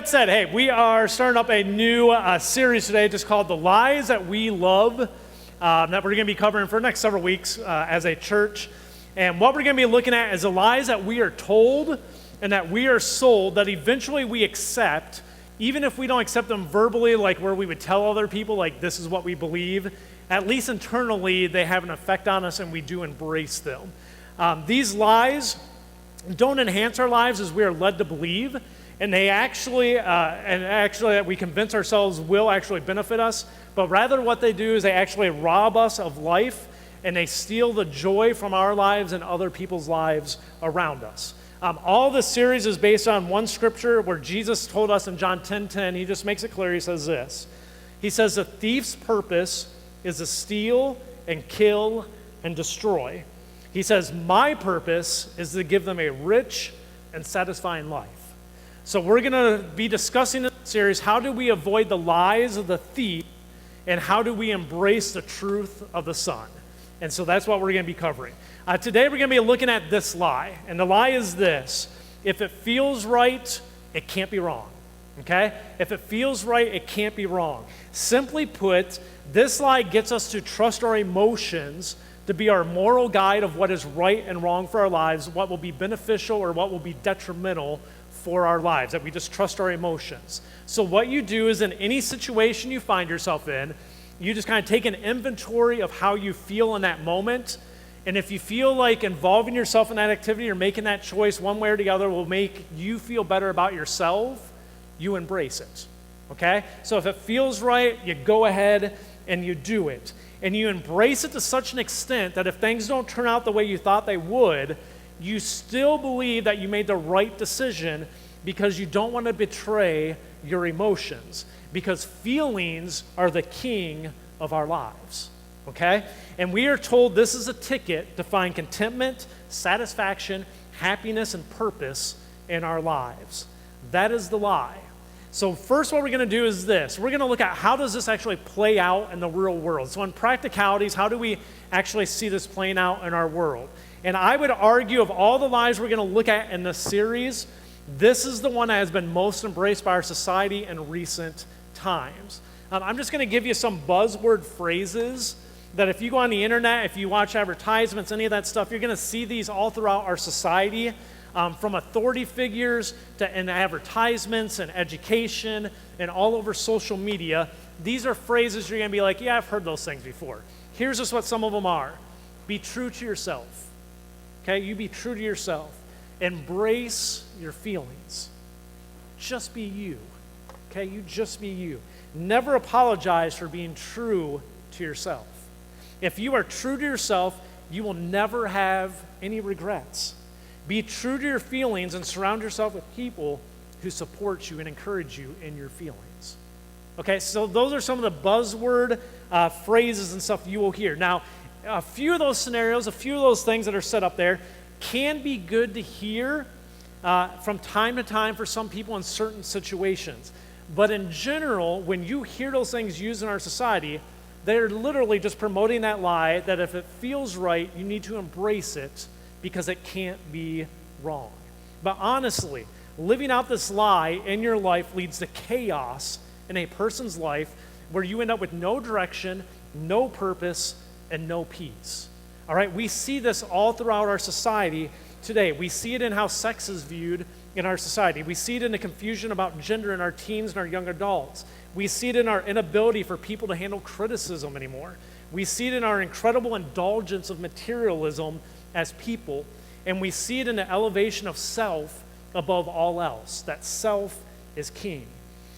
that said, hey, we are starting up a new series today just called The Lies That We Love, that we're going to be covering for the next several weeks as a church. And what we're going to be looking at is the lies that we are told and that we are sold that eventually we accept, even if we don't accept them verbally, like where we would tell other people, like, this is what we believe. At least internally, they have an effect on us and we do embrace them. These lies don't enhance our lives as we are led to believe, and they actually that we convince ourselves will actually benefit us, but rather what they do is they actually rob us of life, and they steal the joy from our lives and other people's lives around us. All this series is based on one scripture where Jesus told us in John 10:10, he just makes it clear, he says this. He says, the thief's purpose is to steal and kill and destroy. He says, my purpose is to give them a rich and satisfying life. So we're going to be discussing in this series, how do we avoid the lies of the thief, and how do we embrace the truth of the Son? And so that's what we're going to be covering. Today we're going to be looking at this lie, and the lie is this: if it feels right, it can't be wrong. Okay? If it feels right, it can't be wrong. Simply put, this lie gets us to trust our emotions to be our moral guide of what is right and wrong for our lives, what will be beneficial or what will be detrimental for our lives, that we just trust our emotions. So what you do is in any situation you find yourself in, you just kind of take an inventory of how you feel in that moment, and if you feel like involving yourself in that activity or making that choice one way or the other will make you feel better about yourself, you embrace it, okay? So if it feels right, you go ahead and you do it. And you embrace it to such an extent that if things don't turn out the way you thought they would, you still believe that you made the right decision because you don't want to betray your emotions, because feelings are the king of our lives, okay? And we are told this is a ticket to find contentment, satisfaction, happiness, and purpose in our lives. That is the lie. So first what we're going to do is this. We're going to look at how does this actually play out in the real world. So in practicalities, how do we actually see this playing out in our world? And I would argue of all the lies we're going to look at in this series, this is the one that has been most embraced by our society in recent times. I'm just going to give you some buzzword phrases that if you go on the internet, if you watch advertisements, any of that stuff, you're going to see these all throughout our society. From authority figures to in advertisements and education and all over social media. These are phrases you're going to be like, yeah, I've heard those things before. Here's just what some of them are. Be true to yourself. Okay, you be true to yourself. Embrace your feelings. Just be you. Okay, you just be you. Never apologize for being true to yourself. If you are true to yourself, you will never have any regrets. Be true to your feelings and surround yourself with people who support you and encourage you in your feelings. Okay, so those are some of the buzzword phrases and stuff you will hear. Now, a few of those scenarios, a few of those things that are set up there can be good to hear from time to time for some people in certain situations. But in general, when you hear those things used in our society, they're literally just promoting that lie that if it feels right, you need to embrace it, because it can't be wrong. But honestly, living out this lie in your life leads to chaos in a person's life where you end up with no direction, no purpose, and no peace. All right, we see this all throughout our society today. We see it in how sex is viewed in our society. We see it in the confusion about gender in our teens and our young adults. We see it in our inability for people to handle criticism anymore. We see it in our incredible indulgence of materialism as people, and we see it in the elevation of self above all else, that self is king.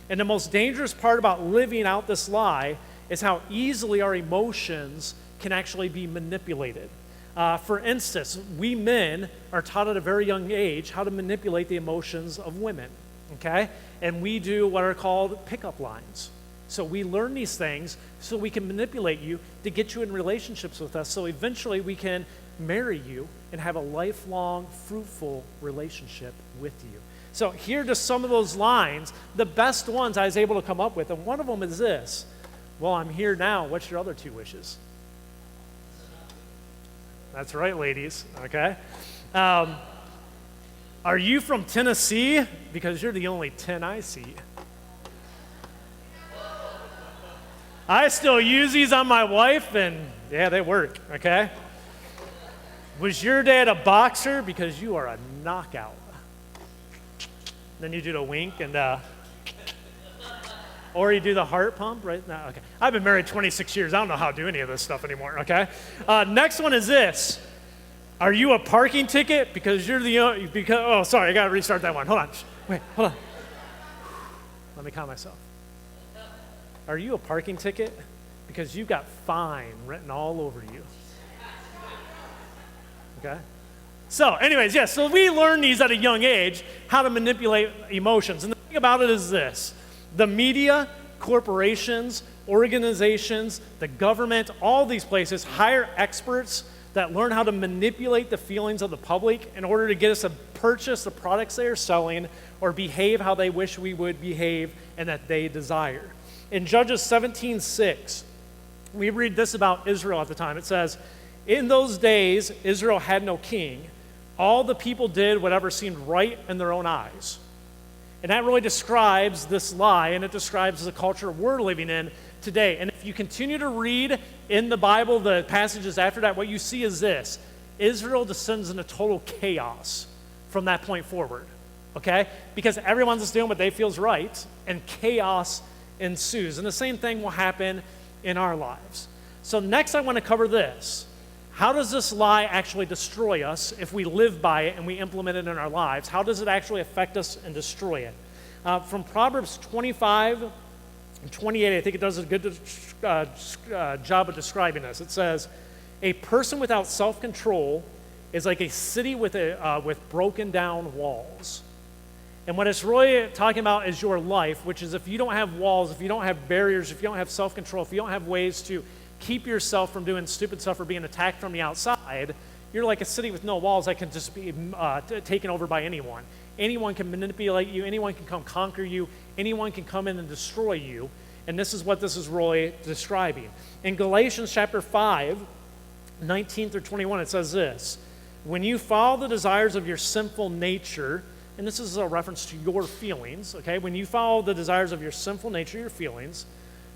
And the most dangerous part about living out this lie is how easily our emotions can actually be manipulated. For instance, we men are taught at a very young age how to manipulate the emotions of women, okay? And we do what are called pickup lines. So we learn these things so we can manipulate you to get you in relationships with us, so eventually we can marry you and have a lifelong, fruitful relationship with you. So here are just some of those lines, the best ones I was able to come up with, and one of them is this: well, I'm here now, what's your other two wishes? That's right, ladies, okay? Are you from Tennessee? Because you're the only 10 I see. I still use these on my wife, and yeah, they work, okay? Was your dad a boxer? Because you are a knockout. Then you do the wink and, or you do the heart pump, right? No, okay. I've been married 26 years. I don't know how to do any of this stuff anymore, okay? Next one is this. Are you a parking ticket? Because you're the, oh, sorry, I got to restart that one. Hold on. Wait, hold on. Let me calm myself. Are you a parking ticket? Because you've got fine written all over you. Okay? So, anyways, yes, so we learn these at a young age, how to manipulate emotions. And the thing about it is this. The media, corporations, organizations, the government, all these places hire experts that learn how to manipulate the feelings of the public in order to get us to purchase the products they are selling or behave how they wish we would behave and that they desire. In Judges 17:6, we read this about Israel at the time. It says, in those days, Israel had no king. All the people did whatever seemed right in their own eyes. And that really describes this lie, and it describes the culture we're living in today. And if you continue to read in the Bible, the passages after that, what you see is this. Israel descends into total chaos from that point forward, okay? Because everyone's just doing what they feel is right, and chaos ensues. And the same thing will happen in our lives. So next I want to cover this. How does this lie actually destroy us if we live by it and we implement it in our lives? How does it actually affect us and destroy it? From Proverbs 25 and 28, I think it does a good job of describing this. It says, a person without self-control is like a city with broken down walls. And what it's really talking about is your life, which is if you don't have walls, if you don't have barriers, if you don't have self-control, if you don't have ways to keep yourself from doing stupid stuff or being attacked from the outside, you're like a city with no walls that can just be taken over by anyone. Anyone can manipulate you. Anyone can come conquer you. Anyone can come in and destroy you. And this is what this is really describing. In Galatians chapter 5, 19 through 21, it says this. When you follow the desires of your sinful nature, and this is a reference to your feelings, okay? When you follow the desires of your sinful nature, your feelings,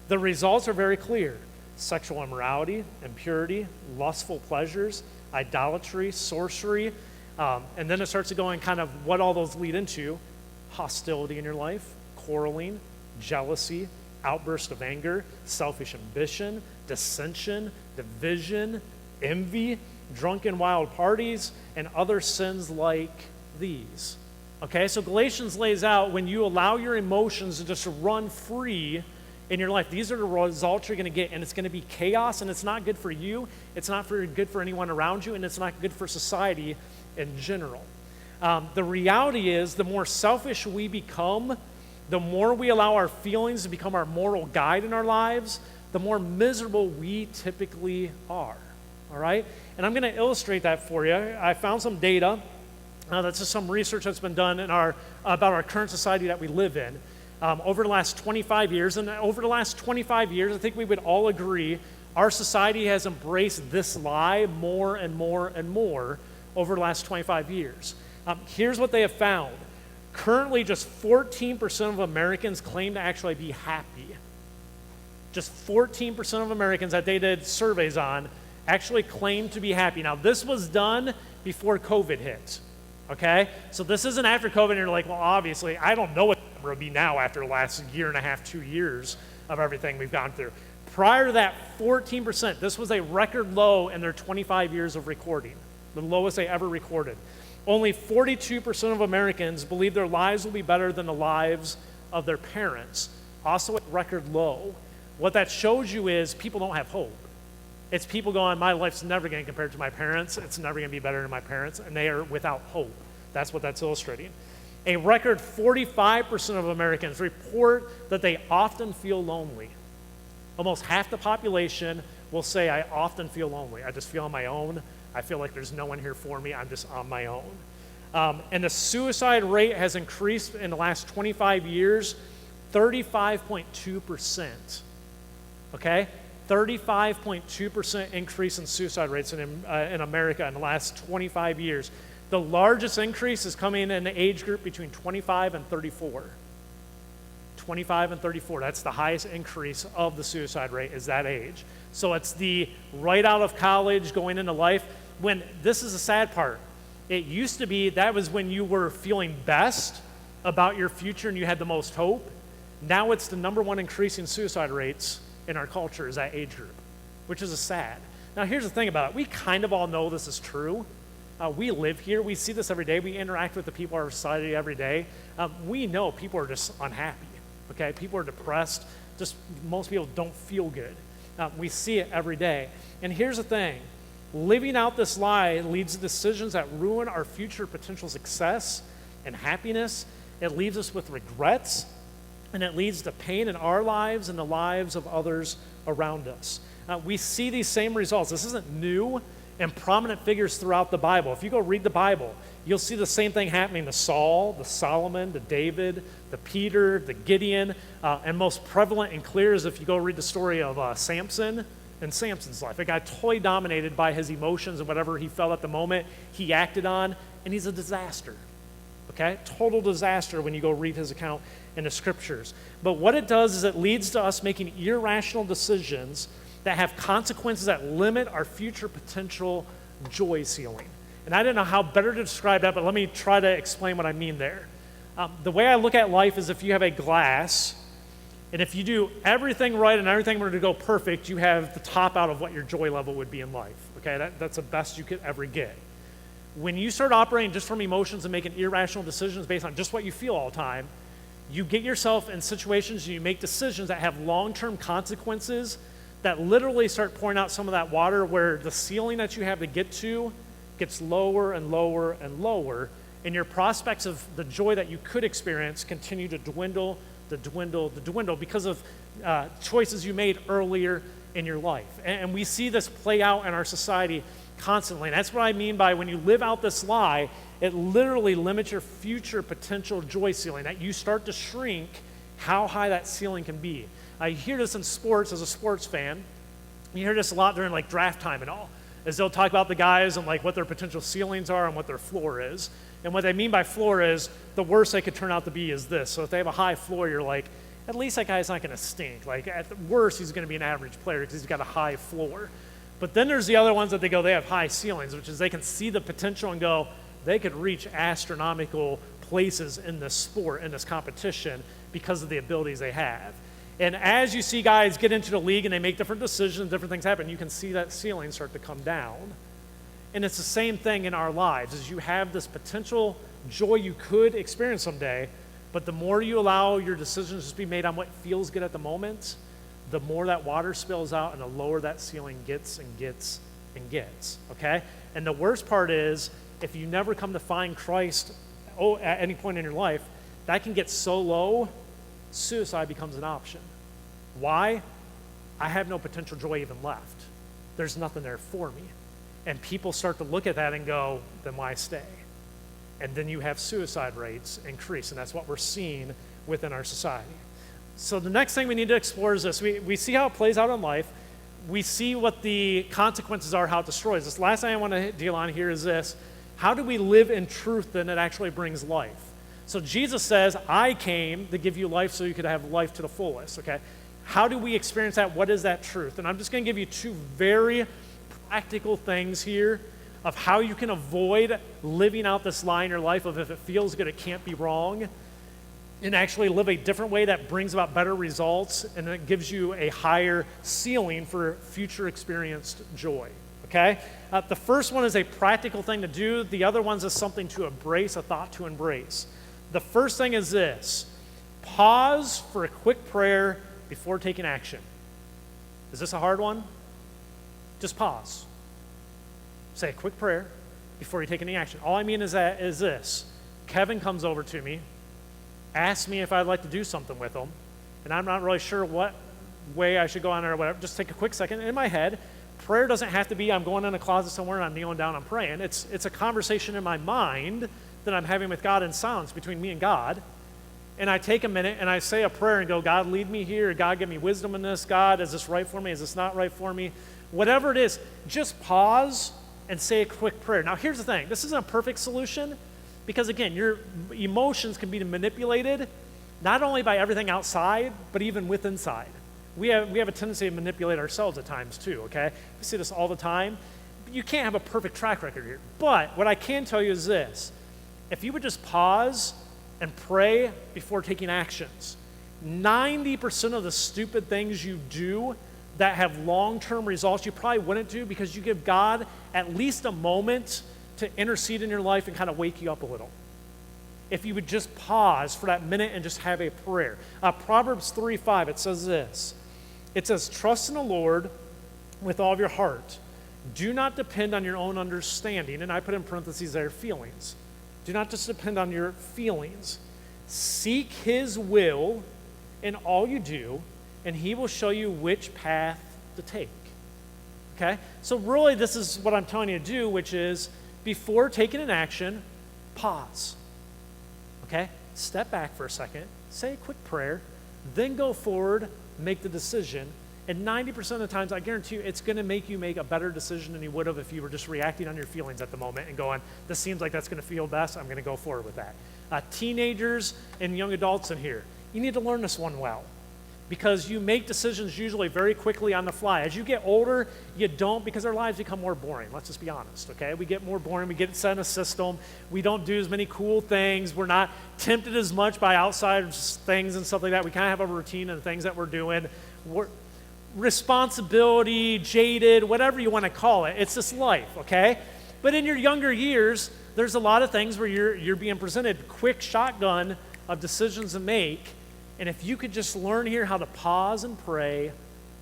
the results are very clear. Sexual immorality, impurity, lustful pleasures, idolatry, sorcery, and then it starts to go in kind of what all those lead into. Hostility in your life, quarreling, jealousy, outburst of anger, selfish ambition, dissension, division, envy, drunken wild parties, and other sins like these. Okay, so Galatians lays out when you allow your emotions to just run free in your life, these are the results you're going to get, and it's going to be chaos, and it's not good for you, it's not good for anyone around you, and it's not good for society in general. The reality is, the more selfish we become, the more we allow our feelings to become our moral guide in our lives, the more miserable we typically are, all right? And I'm going to illustrate that for you. I found some data. That's just some research that's been done about our current society that we live in. Over the last 25 years, and over the last 25 years, I think we would all agree, our society has embraced this lie more and more and more over the last 25 years. Here's what they have found. Currently, just 14% of Americans claim to actually be happy. Just 14% of Americans that they did surveys on actually claim to be happy. Now, this was done before COVID hit. Okay? So this isn't after COVID, and you're like, well, obviously, I don't know what the number will be now after the last year and a half, 2 years of everything we've gone through. Prior to that, 14%. This was a record low in their 25 years of recording, the lowest they ever recorded. Only 42% of Americans believe their lives will be better than the lives of their parents, also at record low. What that shows you is people don't have hope. It's people going, my life's never going to compare to my parents. It's never going to be better than my parents, and they are without hope. That's what that's illustrating. A record 45% of Americans report that they often feel lonely. Almost half the population will say, I often feel lonely. I just feel on my own. I feel like there's no one here for me. I'm just on my own. And the suicide rate has increased in the last 25 years, 35.2%. Okay? 35.2% increase in suicide rates in America in the last 25 years. The largest increase is coming in the age group between 25 and 34. 25 and 34, that's the highest increase of the suicide rate is that age. So it's the right out of college, going into life, when this is the sad part. It used to be that was when you were feeling best about your future and you had the most hope. Now it's the number one increasing suicide rates in our culture is that age group, which is sad. Now here's the thing about it. We kind of all know this is true. We live here. We see this every day. We interact with the people in our society every day. We know people are just unhappy, okay? People are depressed. Just most people don't feel good. We see it every day. And here's the thing. Living out this lie leads to decisions that ruin our future potential success and happiness. It leaves us with regrets, and it leads to pain in our lives and the lives of others around us. We see these same results. This isn't new, and prominent figures throughout the Bible. If you go read the Bible, you'll see the same thing happening to Saul, to Solomon, to David, to Peter, to Gideon, and most prevalent and clear is if you go read the story of Samson and Samson's life. A guy totally dominated by his emotions and whatever he felt at the moment, he acted on, and he's a disaster. Okay? Total disaster when you go read his account in the scriptures. But what it does is it leads to us making irrational decisions that have consequences that limit our future potential joy ceiling. And I didn't know how better to describe that, but let me try to explain what I mean there. The way I look at life is if you have a glass, and if you do everything right and everything were to go perfect, you have the top out of what your joy level would be in life. Okay, that's the best you could ever get. When you start operating just from emotions and making irrational decisions based on just what you feel all the time, you get yourself in situations and you make decisions that have long-term consequences that literally start pouring out some of that water where the ceiling that you have to get to gets lower and lower and lower, and your prospects of the joy that you could experience continue to dwindle because of choices you made earlier in your life. And we see this play out in our society constantly. And that's what I mean by when you live out this lie, it literally limits your future potential joy ceiling, that you start to shrink how high that ceiling can be. I hear this in sports as a sports fan. You hear this a lot during like draft time and all, as they'll talk about the guys and like what their potential ceilings are and what their floor is. And what they mean by floor is the worst they could turn out to be is this. So if they have a high floor, you're like, at least that guy's not going to stink. Like at the worst, he's going to be an average player because he's got a high floor. But then there's the other ones that they have high ceilings, which is they can see the potential and go, they could reach astronomical places in this sport, in this competition, because of the abilities they have. And as you see guys get into the league and they make different decisions, different things happen, you can see that ceiling start to come down. And it's the same thing in our lives, is you have this potential joy you could experience someday, but the more you allow your decisions to be made on what feels good at the moment, the more that water spills out and the lower that ceiling gets and gets and gets, okay? And the worst part is, if you never come to find Christ at any point in your life, that can get so low, suicide becomes an option. Why? I have no potential joy even left. There's nothing there for me. And people start to look at that and go, then why stay? And then you have suicide rates increase, and that's what we're seeing within our society. So the next thing we need to explore is this. We see how it plays out in life. We see what the consequences are, how it destroys us. Last thing I want to deal on here is this. How do we live in truth then that actually brings life? So Jesus says, I came to give you life so you could have life to the fullest, okay? How do we experience that? What is that truth? And I'm just going to give you two very practical things here of how you can avoid living out this lie in your life of if it feels good, it can't be wrong, and actually live a different way that brings about better results and it gives you a higher ceiling for future experienced joy, okay? The first one is a practical thing to do. The other one is something to embrace, a thought to embrace. The first thing is this: pause for a quick prayer before taking action. Is this a hard one? Just pause. Say a quick prayer before you take any action. All I mean is this. Kevin comes over to me, asks me if I'd like to do something with him, and I'm not really sure what way I should go on or whatever. Just take a quick second. In my head, prayer doesn't have to be I'm going in a closet somewhere and I'm kneeling down, I'm praying. It's a conversation in my mind that I'm having with God in silence between me and God. And I take a minute and I say a prayer and go, God, lead me here. God, give me wisdom in this. God, is this right for me? Is this not right for me? Whatever it is, just pause and say a quick prayer. Now, here's the thing. This isn't a perfect solution because, again, your emotions can be manipulated not only by everything outside, but even with inside. We have a tendency to manipulate ourselves at times too, okay? We see this all the time. You can't have a perfect track record here. But what I can tell you is this. If you would just pause and pray before taking actions, 90% of the stupid things you do that have long-term results you probably wouldn't do because you give God at least a moment to intercede in your life and kind of wake you up a little. If you would just pause for that minute and just have a prayer. Proverbs 3:5, it says this. It says, trust in the Lord with all of your heart. Do not depend on your own understanding. And I put in parentheses there, feelings. Do not just depend on your feelings. Seek his will in all you do, and he will show you which path to take. Okay? So really, this is what I'm telling you to do, which is before taking an action, pause. Okay? Step back for a second, say a quick prayer, then go forward, make the decision. And 90% of the times, I guarantee you, it's going to make you make a better decision than you would have if you were just reacting on your feelings at the moment and going, this seems like that's going to feel best, I'm going to go forward with that. Teenagers and young adults in here, you need to learn this one well because you make decisions usually very quickly on the fly. As you get older, you don't because our lives become more boring. Let's just be honest, okay? We get more boring. We get set in a system. We don't do as many cool things. We're not tempted as much by outside things and stuff like that. We kind of have a routine and things that we're doing. Responsibility, jaded, whatever you want to call it. It's just life, okay? But in your younger years, there's a lot of things where you're being presented quick shotgun of decisions to make. And if you could just learn here how to pause and pray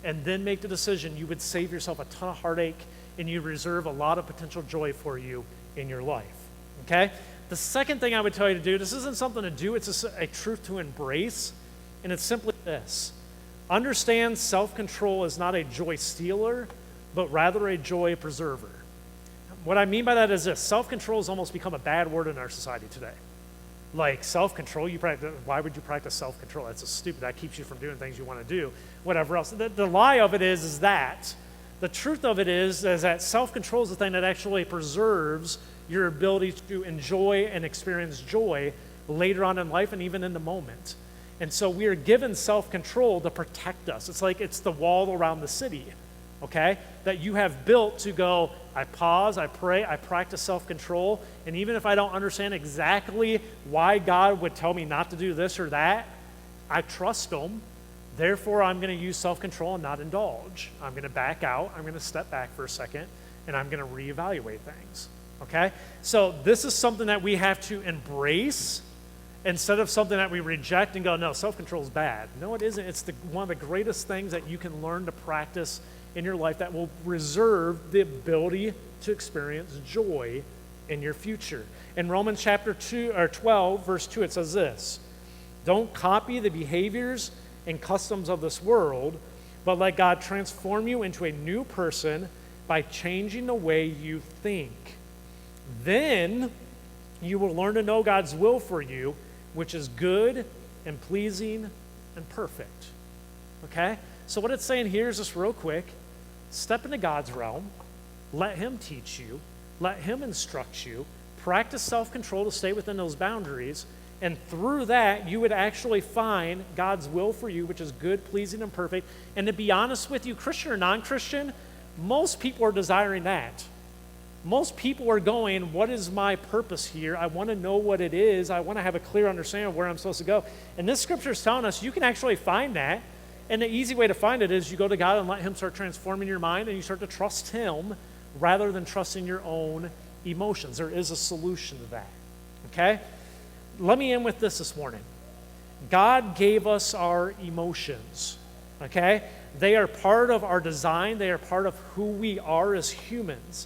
and then make the decision, you would save yourself a ton of heartache and you reserve a lot of potential joy for you in your life, okay? The second thing I would tell you to do, this isn't something to do, it's just a truth to embrace, and it's simply this. Understand self-control is not a joy stealer, but rather a joy preserver. What I mean by that is this. Self-control has almost become a bad word in our society today. Like self-control, why would you practice self-control? That's just stupid. That keeps you from doing things you want to do, whatever else. The lie of it is that. The truth of it is that self-control is the thing that actually preserves your ability to enjoy and experience joy later on in life and even in the moment. And so we are given self-control to protect us. It's like it's the wall around the city, okay, that you have built to go, I pause, I pray, I practice self-control, and even if I don't understand exactly why God would tell me not to do this or that, I trust him. Therefore, I'm going to use self-control and not indulge. I'm going to back out, I'm going to step back for a second, and I'm going to reevaluate things, okay? So this is something that we have to embrace instead of something that we reject and go, no, self-control is bad. No, it isn't. It's one of the greatest things that you can learn to practice in your life that will reserve the ability to experience joy in your future. In Romans chapter 12, verse 2, it says this, don't copy the behaviors and customs of this world, but let God transform you into a new person by changing the way you think. Then you will learn to know God's will for you, which is good and pleasing and perfect. Okay? So what it's saying here is just real quick, step into God's realm, let him teach you, let him instruct you, practice self-control to stay within those boundaries, and through that, you would actually find God's will for you, which is good, pleasing, and perfect. And to be honest with you, Christian or non-Christian, most people are desiring that. Most people are going, what is my purpose here? I want to know what it is. I want to have a clear understanding of where I'm supposed to go. And this scripture is telling us you can actually find that. And the easy way to find it is you go to God and let him start transforming your mind, and you start to trust him rather than trusting your own emotions. There is a solution to that, okay? Let me end with this morning. God gave us our emotions, okay? They are part of our design. They are part of who we are as humans.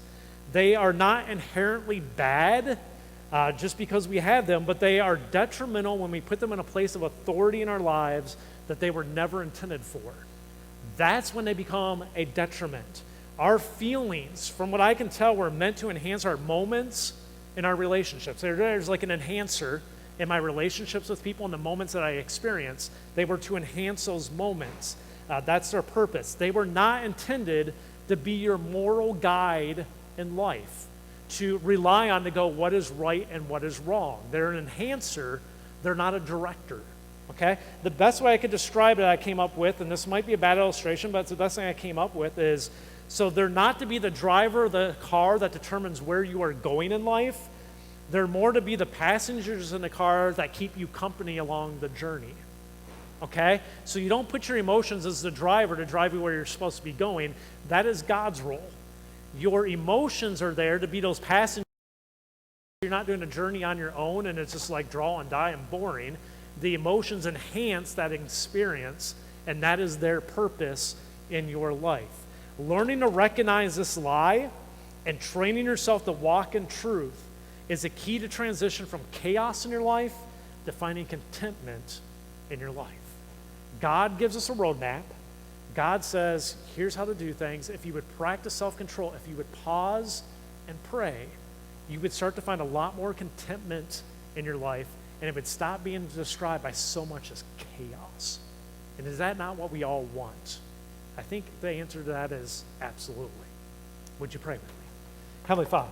They are not inherently bad just because we have them, but they are detrimental when we put them in a place of authority in our lives that they were never intended for. That's when they become a detriment. Our feelings, from what I can tell, were meant to enhance our moments in our relationships. There's like an enhancer in my relationships with people in the moments that I experience. They were to enhance those moments. That's their purpose. They were not intended to be your moral guide in life to rely on to go what is right and what is wrong. They're an enhancer, they're not a director. Okay? The best way I could describe it I came up with, and this might be a bad illustration, but it's the best thing I came up with, is so they're not to be the driver of the car that determines where you are going in life. They're more to be the passengers in the car that keep you company along the journey. Okay? So you don't put your emotions as the driver to drive you where you're supposed to be going. That is God's role. Your emotions are there to be those passengers. You're not doing a journey on your own and it's just like draw and die and boring. The emotions enhance that experience, and that is their purpose in your life. Learning to recognize this lie and training yourself to walk in truth is a key to transition from chaos in your life to finding contentment in your life. God gives us a roadmap. God says, here's how to do things. If you would practice self-control, if you would pause and pray, you would start to find a lot more contentment in your life, and it would stop being described by so much as chaos. And is that not what we all want? I think the answer to that is absolutely. Would you pray with me? Heavenly Father,